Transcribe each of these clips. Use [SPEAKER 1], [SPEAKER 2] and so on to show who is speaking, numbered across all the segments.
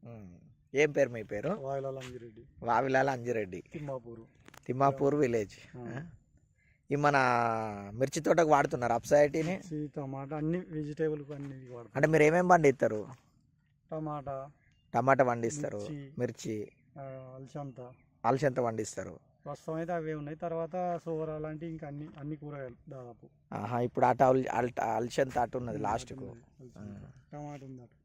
[SPEAKER 1] ఉమ్. ఏం పేరు మీ పేరు?
[SPEAKER 2] వావిలాల అంజిరెడ్డి.
[SPEAKER 1] వావిలాల అంజిరెడ్డి,
[SPEAKER 2] తిమ్మాపూరు.
[SPEAKER 1] తిమ్మాపూర్ విలేజ్. ఈ మన మిర్చి తోటకు వాడుతున్నారు అప్సైటీని?
[SPEAKER 2] టమాటా అన్ని వెజిటేబుల్ అన్ని వాడతాం.
[SPEAKER 1] అంటే మీరు ఏమేమి పండిస్తారు?
[SPEAKER 2] టమాటా,
[SPEAKER 1] టమాటా పండిస్తారు, మిర్చి,
[SPEAKER 2] అల్సంత.
[SPEAKER 1] అలసంత పండిస్తారు.
[SPEAKER 2] ప్రస్తుతం అయితే అవే ఉన్నాయి. తర్వాత సోర లాంటి ఇంకా అన్ని కూరగాయలు దాదాపు.
[SPEAKER 1] ఇప్పుడు అటు అలసంత అటు ఉన్నది లాస్ట్కు.
[SPEAKER 2] టమాటా ఉంది అటు.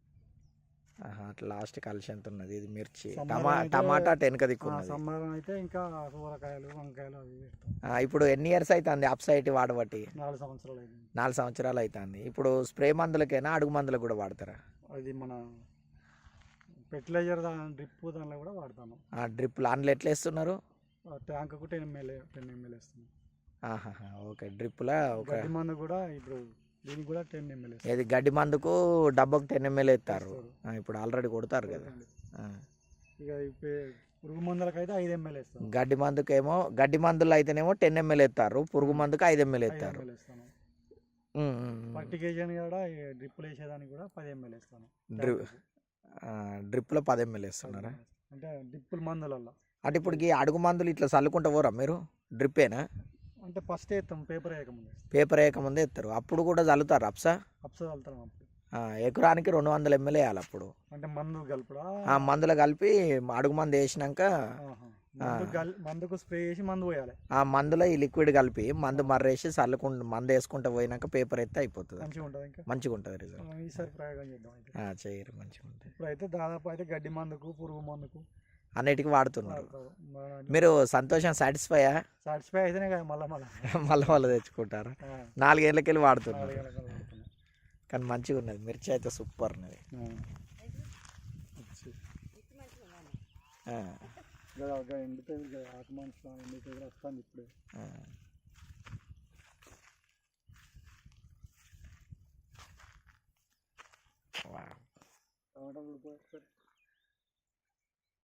[SPEAKER 1] అట్లా లాస్ట్కి అలసంత ఉన్నది. ఇది మిర్చి, టమాటా వెనక దిక్కున్నది.
[SPEAKER 2] సమ్మర్ అయితే ఇంకా సోరకాయలు, వంకాయలు అవి పెడతాం.
[SPEAKER 1] ఇప్పుడు ఎన్ని ఇయర్స్ అవుతుంది అప్సైట్ వాడబట్టి?
[SPEAKER 2] 4 సంవత్సరాలు అయింది.
[SPEAKER 1] 4 సంవత్సరాలు అవుతుంది. ఇప్పుడు స్ప్రే మందులకైనా అడుగు మందులకు కూడా వాడతారా?
[SPEAKER 2] అది మన ఫెర్టిలైజర్ డ్రిప్ దానిలో కూడా వాడతాను.
[SPEAKER 1] డ్రిప్ లాన్లు ఎట్లా వేస్తున్నారు?
[SPEAKER 2] ట్యాంకు 10 ml వేస్తున్నాం.
[SPEAKER 1] ఓకే. డ్రిప్లా ఒక
[SPEAKER 2] గడ్డి మందు కూడా ఇప్పుడు దీనికి కూడా 10 ml.
[SPEAKER 1] ఏది గడ్డి మందుకు డబ్బాకు 10 ml వేస్తారు. ఇప్పుడు ఆల్రెడీ కొడతారు కదా.
[SPEAKER 2] ఇక పురుగు మందులకు అయితే 5 ml వేస్తాం.
[SPEAKER 1] గడ్డి మందుకేమో గడ్డి మందులు అయితేనేమో 10 ml వేస్తారు, పురుగు మందుకు 5 ml వేస్తారు.
[SPEAKER 2] పట్టి కేజీ కూడా డ్రిప్పులు వేసేదానికి కూడా 10 ml వేస్తాను.
[SPEAKER 1] డ్రిప్లో 10 ml వేస్తున్నారా?
[SPEAKER 2] అంటే డ్రిప్పుల మందులలో.
[SPEAKER 1] అంటే ఇప్పుడు అడుగు మందులు ఇట్లా చల్లుకుంటా పోరా మీరు? డ్రిప్పేనా?
[SPEAKER 2] అంటే ఫస్ట్ వేస్తాం, పేపర్ వేయకముందు.
[SPEAKER 1] పేపర్ వేయకముందే వేస్తారు. అప్పుడు కూడా చల్లుతారు అప్సా?
[SPEAKER 2] చల్లుతాం అప్పుడు.
[SPEAKER 1] ఎకరానికి 200 ml వేయాలి అప్పుడు.
[SPEAKER 2] అంటే మందు కలుపుడా?
[SPEAKER 1] మందులు కలిపి అడుగు మందు వేసినాక
[SPEAKER 2] మందుకు స్ప్రే చేసి మందు పోయాలి.
[SPEAKER 1] ఆ మందులో ఈ లిక్విడ్ కలిపి మందు మర్రేసి చల్లుకుంటూ మందు వేసుకుంటూ పోయినాక పేపర్ ఎత్తే అయిపోతుంది. మంచిగా ఉంటుంది రిజల్ట్.
[SPEAKER 2] ఈసారి ప్రయోగం చేద్దాం.
[SPEAKER 1] చేయరు, మంచిగా ఉంటుంది.
[SPEAKER 2] ఇప్పుడైతే దాదాపు అయితే గడ్డి మందుకు, పురుగు మందుకు
[SPEAKER 1] అన్నిటికీ వాడుతున్నారు. మీరు సంతోషం, సాటిస్ఫైయా?
[SPEAKER 2] సాటిస్ఫై అయితేనే కదా
[SPEAKER 1] మళ్ళీ తెచ్చుకుంటారు. 4 ఏళ్ళకి వెళ్ళి వాడుతున్నారు. కానీ మంచిగా ఉన్నది మిర్చి అయితే, సూపర్ ఉన్నది.
[SPEAKER 2] ఇప్పుడే